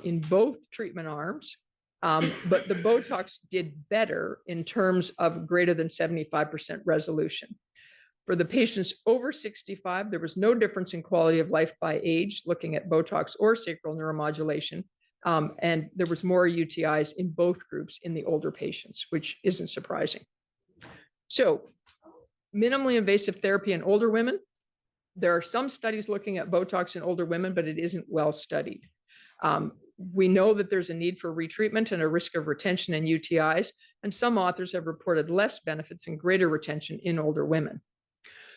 in both treatment arms, but the Botox did better in terms of greater than 75% resolution. For the patients over 65, there was no difference in quality of life by age, looking at Botox or sacral neuromodulation, and there was more UTIs in both groups in the older patients, which isn't surprising. So minimally invasive therapy in older women. There are some studies looking at Botox in older women, but it isn't well studied. We know that there's a need for retreatment and a risk of retention in UTIs, and some authors have reported less benefits and greater retention in older women.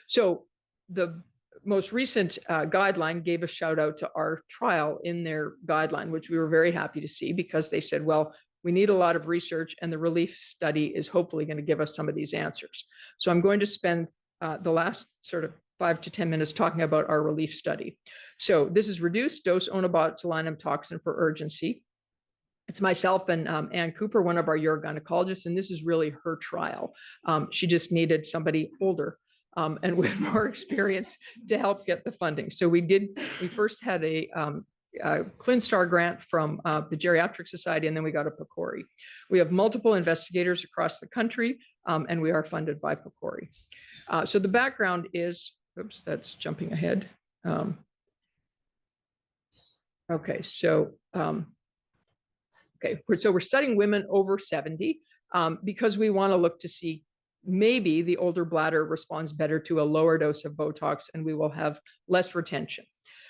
So the most recent guideline gave a shout out to our trial in their guideline, which we were very happy to see, because they said, well, we need a lot of research, and the RELIEF study is hopefully going to give us some of these answers. So I'm going to spend the last 5 to 10 minutes talking about our RELIEF study. So this is reduced dose onabotulinum toxin for urgency. It's myself and Ann Cooper, one of our urogynecologists, and this is really her trial. She just needed somebody older and with more experience to help get the funding. So we first had a ClinStar grant from the Geriatric Society, and then we got a PCORI. We have multiple investigators across the country, and we are funded by PCORI. So the background is, oops, that's jumping ahead. Okay, so we're studying women over 70 because we want to look to see maybe the older bladder responds better to a lower dose of Botox, and we will have less retention.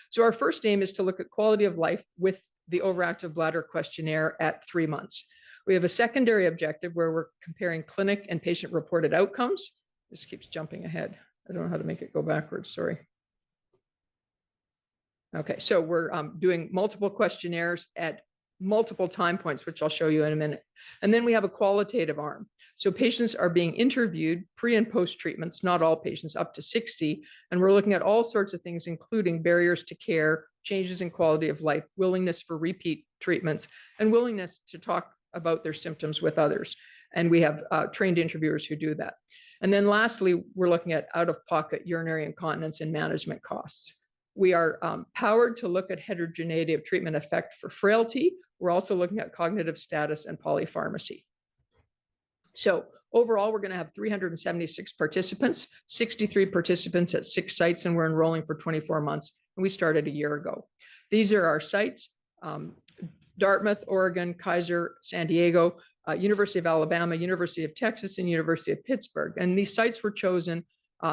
So our first aim is to look at quality of life with the overactive bladder questionnaire at 3 months. We have a secondary objective where we're comparing clinic and patient reported outcomes. This keeps jumping ahead. I don't know how to make it go backwards, sorry. Okay, so we're doing multiple questionnaires at multiple time points, which I'll show you in a minute. And then we have a qualitative arm. So patients are being interviewed pre and post treatments, not all patients, up to 60. And we're looking at all sorts of things, including barriers to care, changes in quality of life, willingness for repeat treatments, and willingness to talk about their symptoms with others. And we have trained interviewers who do that. And then lastly, we're looking at out-of-pocket urinary incontinence and management costs. We are powered to look at heterogeneity of treatment effect for frailty. We're also looking at cognitive status and polypharmacy. So overall, we're going to have 376 participants, 63 participants at 6 sites, and we're enrolling for 24 months. And we started a year ago. These are our sites: Dartmouth, Oregon, Kaiser, San Diego, University of Alabama, University of Texas, and University of Pittsburgh. And these sites were chosen.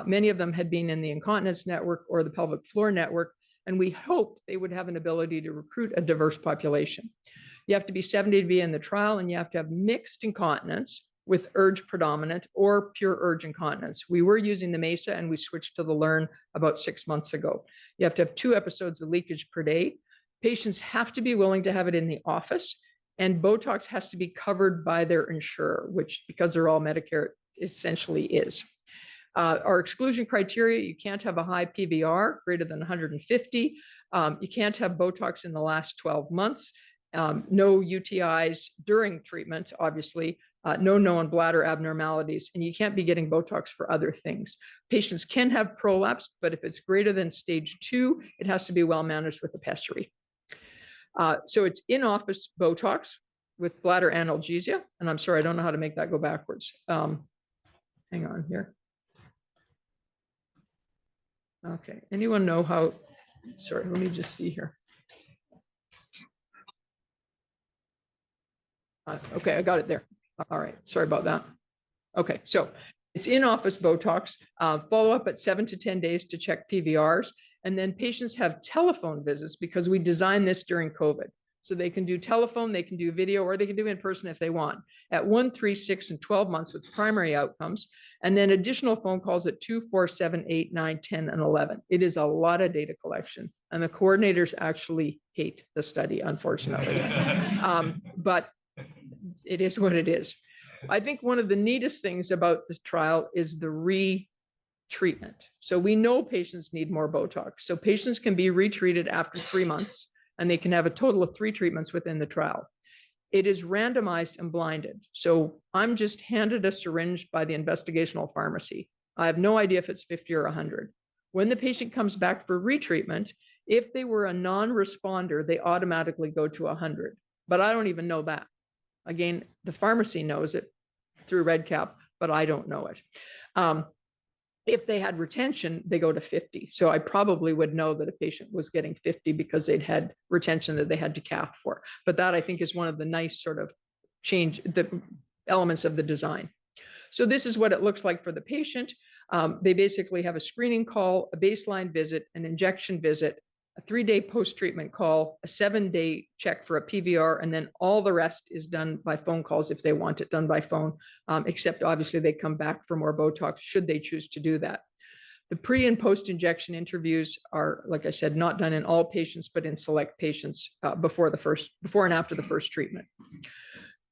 Many of them had been in the incontinence network or the pelvic floor network, and we hoped they would have an ability to recruit a diverse population. You have to be 70 to be in the trial, and you have to have mixed incontinence. with urge predominant or pure urge incontinence. We were using the MESA and we switched to the Learn about 6 months ago. You have to have 2 episodes of leakage per day. Patients have to be willing to have it in the office, and Botox has to be covered by their insurer, which, because they're all Medicare, essentially is. Our exclusion criteria: you can't have a high PVR greater than 150. You can't have Botox in the last 12 months. No UTIs during treatment, obviously. No known bladder abnormalities, and you can't be getting Botox for other things. Patients can have prolapse, but if it's greater than stage 2, it has to be well managed with a pessary. So it's in-office Botox with bladder analgesia. And I'm sorry, I don't know how to make that go backwards. Hang on here. Okay, anyone know how, sorry, let me just see here. Okay, I got it there. All right, sorry about that. Okay, so it's in-office Botox, follow up at 7 to 10 days to check PVRs. And then patients have telephone visits because we designed this during COVID. So they can do telephone, they can do video, or they can do in person if they want, at 1, 3, 6, and 12 months with primary outcomes. And then additional phone calls at 2, 4, 7, 8, 9, 10, and 11. It is a lot of data collection. And the coordinators actually hate the study, unfortunately. But it is what it is. I think one of the neatest things about this trial is the retreatment. So we know patients need more Botox. So patients can be retreated after 3 months, and they can have a total of 3 treatments within the trial. It is randomized and blinded. So I'm just handed a syringe by the investigational pharmacy. I have no idea if it's 50 or 100. When the patient comes back for retreatment, if they were a non-responder, they automatically go to 100. But I don't even know that. Again, the pharmacy knows it through REDCap, but I don't know it. If they had retention, they go to 50. So I probably would know that a patient was getting 50 because they'd had retention that they had to cath for. But that, I think, is one of the nice sort of change, the elements of the design. So this is what it looks like for the patient. They basically have a screening call, a baseline visit, an injection visit, a 3-day post-treatment call, a 7-day check for a PVR, and then all the rest is done by phone calls if they want it done by phone, except obviously they come back for more Botox should they choose to do that. The pre and post-injection interviews are, like I said, not done in all patients, but in select patients before and after the first treatment.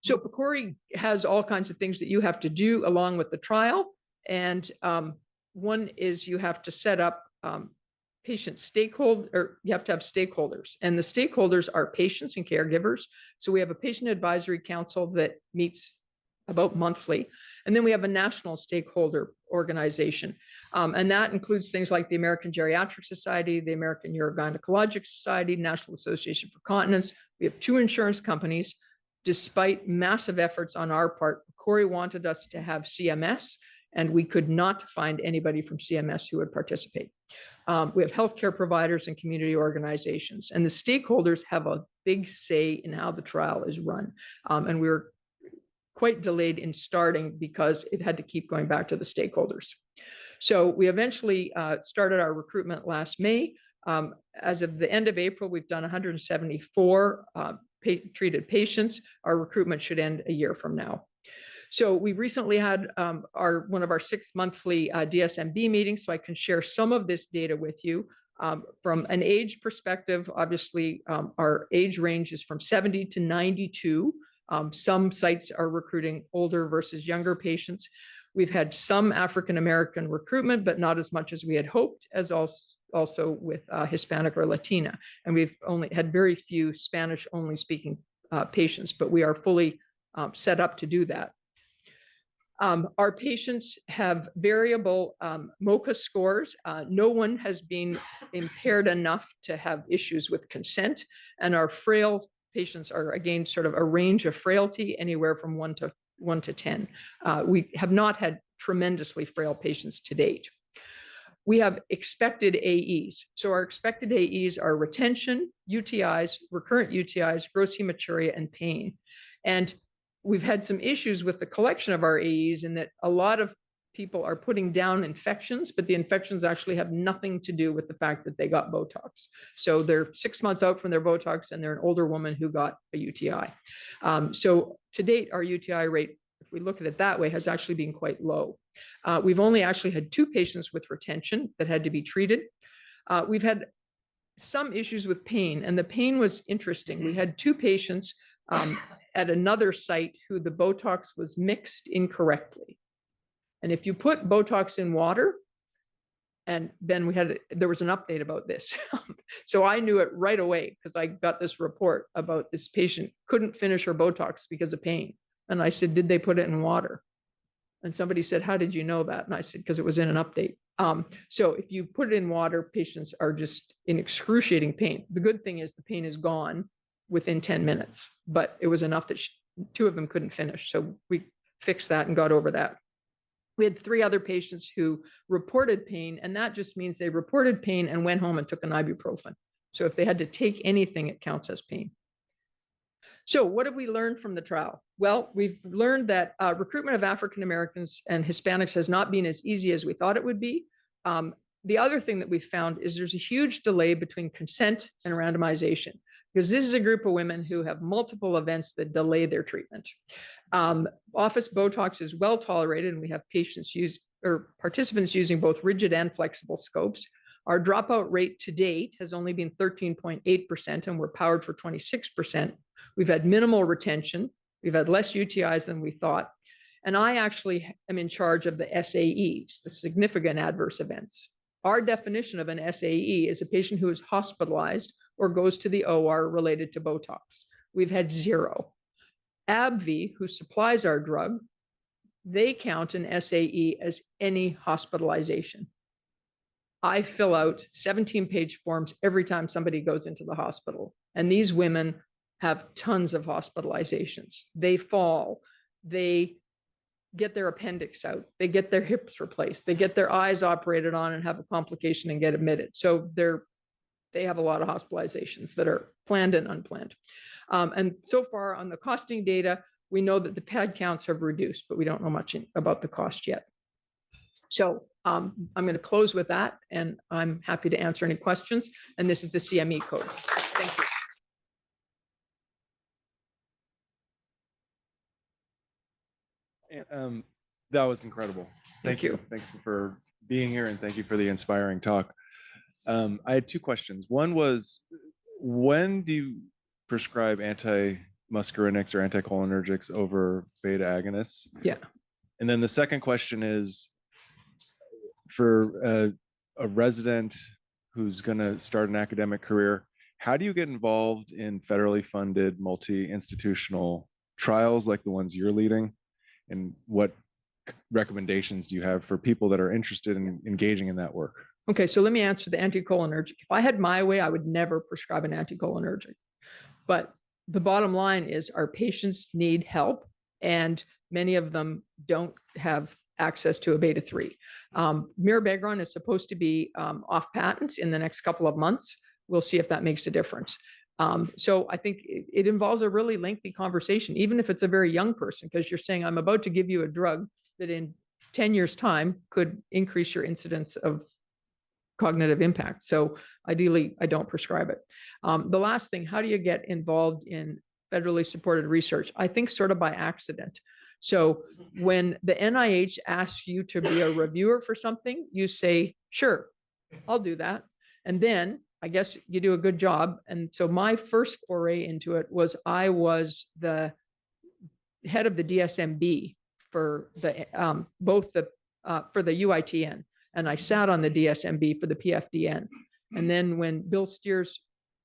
So PCORI has all kinds of things that you have to do along with the trial. And one is you have to set up patient stakeholder, or you have to have stakeholders, and the stakeholders are patients and caregivers. So we have a patient advisory council that meets about monthly, and then we have a national stakeholder organization, and that includes things like the American Geriatric Society, the American Urogynecologic Society, National Association for Continence. We have 2 insurance companies. Despite massive efforts on our part, PCORI wanted us to have CMS, and we could not find anybody from CMS who would participate. We have healthcare providers and community organizations, and the stakeholders have a big say in how the trial is run. And we were quite delayed in starting because it had to keep going back to the stakeholders. So we eventually started our recruitment last May. As of the end of April, we've done 174 treated patients. Our recruitment should end a year from now. So we recently had one of our 6 monthly DSMB meetings, so I can share some of this data with you. From an age perspective, obviously, our age range is from 70 to 92. Some sites are recruiting older versus younger patients. We've had some African-American recruitment, but not as much as we had hoped, as also with Hispanic or Latina. And we've only had very few Spanish-only speaking patients, but we are fully set up to do that. Our patients have variable MoCA scores. No one has been impaired enough to have issues with consent, and our frail patients are, again, sort of a range of frailty, anywhere from 1 to 10. We have not had tremendously frail patients to date. We have expected AEs. So our expected AEs are retention, UTIs, recurrent UTIs, gross hematuria, and pain. And we've had some issues with the collection of our AEs in that a lot of people are putting down infections, but the infections actually have nothing to do with the fact that they got Botox. So they're 6 months out from their Botox, and they're an older woman who got a UTI. So to date, our UTI rate, if we look at it that way, has actually been quite low. We've only actually had 2 patients with retention that had to be treated. We've had some issues with pain, and the pain was interesting. We had 2 patients at another site who the Botox was mixed incorrectly. And if you put Botox in water, and then there was an update about this. So I knew it right away because I got this report about this patient couldn't finish her Botox because of pain. And I said, did they put it in water? And somebody said, how did you know that? And I said, because it was in an update. So if you put it in water, patients are just in excruciating pain. The good thing is the pain is gone within 10 minutes, but it was enough that 2 of them couldn't finish. So we fixed that and got over that. We had 3 other patients who reported pain, and that just means they reported pain and went home and took an ibuprofen. So if they had to take anything, it counts as pain. So what have we learned from the trial? Well, we've learned that recruitment of African Americans and Hispanics has not been as easy as we thought it would be. The other thing that we found is there's a huge delay between consent and randomization, because this is a group of women who have multiple events that delay their treatment. Office Botox is well tolerated, and we have participants using both rigid and flexible scopes. Our dropout rate to date has only been 13.8%, and we're powered for 26%. We've had minimal retention. We've had less UTIs than we thought. And I actually am in charge of the SAEs, the significant adverse events. Our definition of an SAE is a patient who is hospitalized or goes to the OR related to Botox. We've had 0. AbbVie, who supplies our drug, they count an SAE as any hospitalization. I fill out 17-page forms every time somebody goes into the hospital. And these women have tons of hospitalizations. They fall, they get their appendix out, they get their hips replaced, they get their eyes operated on and have a complication and get admitted. So they have a lot of hospitalizations that are planned and unplanned. And so far on the costing data, we know that the pad counts have reduced, but we don't know much about the cost yet. So I'm going to close with that, and I'm happy to answer any questions. And this is the CME code. Thank you.
That was incredible.
Thank you.
Thank you for being here, and thank you for the inspiring talk. I had 2 questions. One was, when do you prescribe anti-muscarinics or anticholinergics over beta agonists?
Yeah.
And then the second question is, for a resident who's going to start an academic career, how do you get involved in federally funded multi-institutional trials like the ones you're leading? And what recommendations do you have for people that are interested in engaging in that work?
Okay, so let me answer the anticholinergic. If I had my way, I would never prescribe an anticholinergic. But the bottom line is our patients need help, and many of them don't have access to a beta-3. Mirabegron is supposed to be off patent in the next couple of months. We'll see if that makes a difference. So I think it involves a really lengthy conversation, even if it's a very young person, because you're saying, I'm about to give you a drug that in 10 years' time could increase your incidence of cognitive impact. So ideally, I don't prescribe it. The last thing, how do you get involved in federally supported research? I think sort of by accident. So when the NIH asks you to be a reviewer for something, you say, sure, I'll do that. And then I guess you do a good job. And so my first foray into it was I was the head of the DSMB for the for the UITN, and I sat on the DSMB for the PFDN. And then when Bill Steers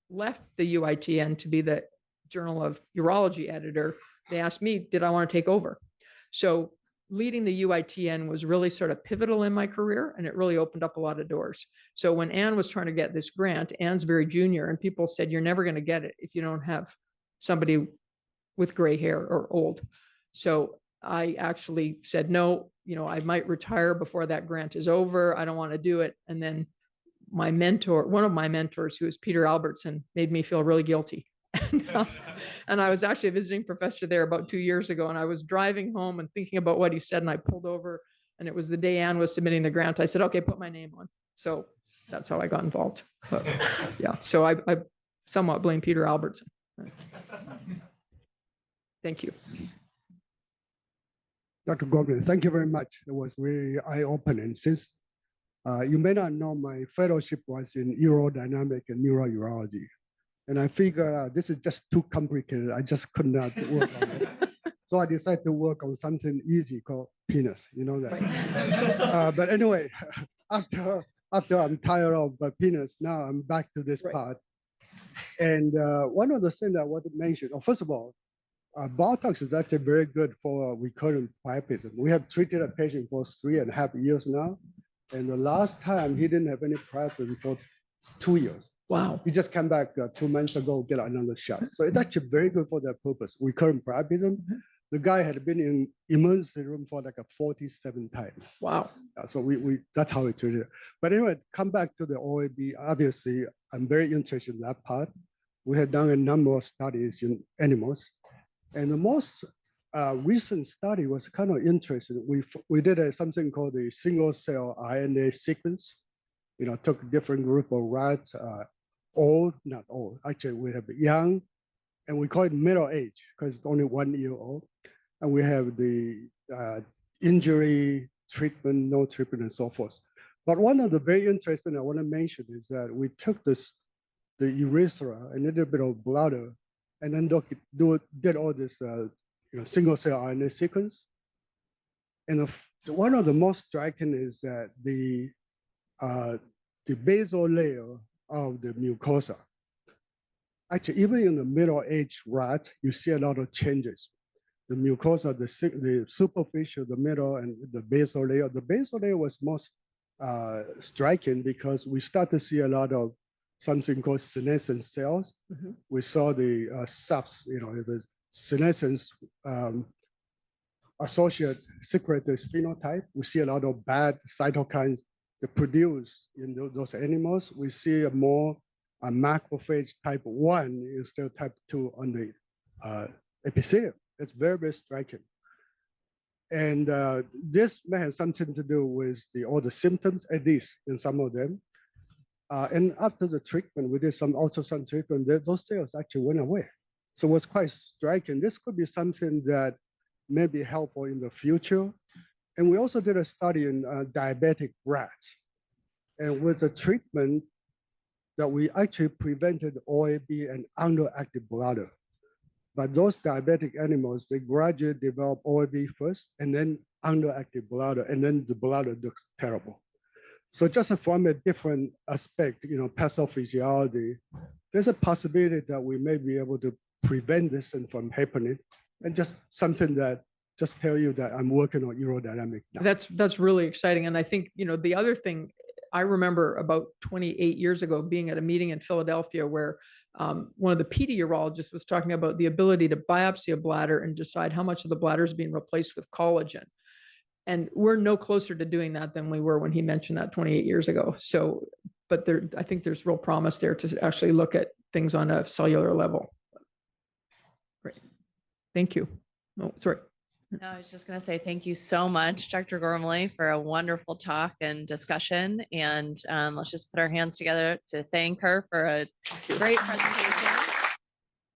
left the UITN to be the Journal of Urology editor, they asked me, did I want to take over? So leading the UITN was really sort of pivotal in my career, and it really opened up a lot of doors. So when Anne was trying to get this grant, Anne's very junior, and people said, you're never going to get it if you don't have somebody with gray hair or old. So I actually said, no, I might retire before that grant is over. I don't want to do it. And then my mentor, one of my mentors, who is Peter Albertson, made me feel really guilty. And I was actually a visiting professor there about 2 years ago, and I was driving home and thinking about what he said, and I pulled over, and it was the day Anne was submitting the grant. I said, okay, put my name on. So that's how I got involved. But, yeah, so I somewhat blame Peter Albertson. Thank you.
Dr. Gorman, thank you very much. It was really eye-opening. Since you may not know, my fellowship was in urodynamic and neurourology. And I figured this is just too complicated. I just could not work on it. So I decided to work on something easy called penis, you know that. But anyway, after I'm tired of penis, now I'm back to this part. And one of the things I want to mention, first of all, Botox is actually very good for recurrent priapism. We have treated a patient for 3.5 years now. And the last time he didn't have any priapism for 2 years.
Wow.
He just came back 2 months ago, get another shot. So it's actually very good for that purpose. Recurrent priapism. The guy had been in emergency room for like 47 times.
Wow.
So that's how we treated it. But anyway, come back to the OAB. Obviously, I'm very interested in that part. We have done a number of studies in animals. And the most recent study was kind of interesting. We did something called the single cell RNA sequence. You know, took a different group of rats, old, not old. Actually, we have young, and we call it middle age because it's only 1 year old. And we have the injury, treatment, no treatment, and so forth. But one of the very interesting I want to mention is that we took the urethra and a little bit of bladder, and then did all this single cell RNA sequence. And one of the most striking is that the basal layer of the mucosa. Actually, even in the middle-aged rat, you see a lot of changes. The mucosa, the superficial, the middle, and the basal layer. The basal layer was most striking because we start to see a lot of something called senescent cells. We saw the SAPS, the senescence associated secretory phenotype. We see a lot of bad cytokines that produce in those animals. We see a more macrophage type 1 instead of type 2 on the epithelium. It's very, very striking. And this may have something to do with all the symptoms, at least in some of them. And after the treatment, we did also some treatment, those cells actually went away. So it was quite striking. This could be something that may be helpful in the future. And we also did a study in diabetic rats. And with the treatment that we actually prevented OAB and underactive bladder. But those diabetic animals, they gradually develop OAB first, and then underactive bladder, and then the bladder looks terrible. So just from a different aspect, pathophysiology, there's a possibility that we may be able to prevent this from happening. And just something that just tell you that I'm working on urodynamic now.
That's really exciting. And I think, the other thing, I remember about 28 years ago being at a meeting in Philadelphia where one of the PD urologists was talking about the ability to biopsy a bladder and decide how much of the bladder is being replaced with collagen. And we're no closer to doing that than we were when he mentioned that 28 years ago. So, but I think there's real promise there to actually look at things on a cellular level. Great. Thank you. Oh, sorry.
No, I was just going to say thank you so much, Dr. Gormley, for a wonderful talk and discussion. And let's just put our hands together to thank her for a great presentation.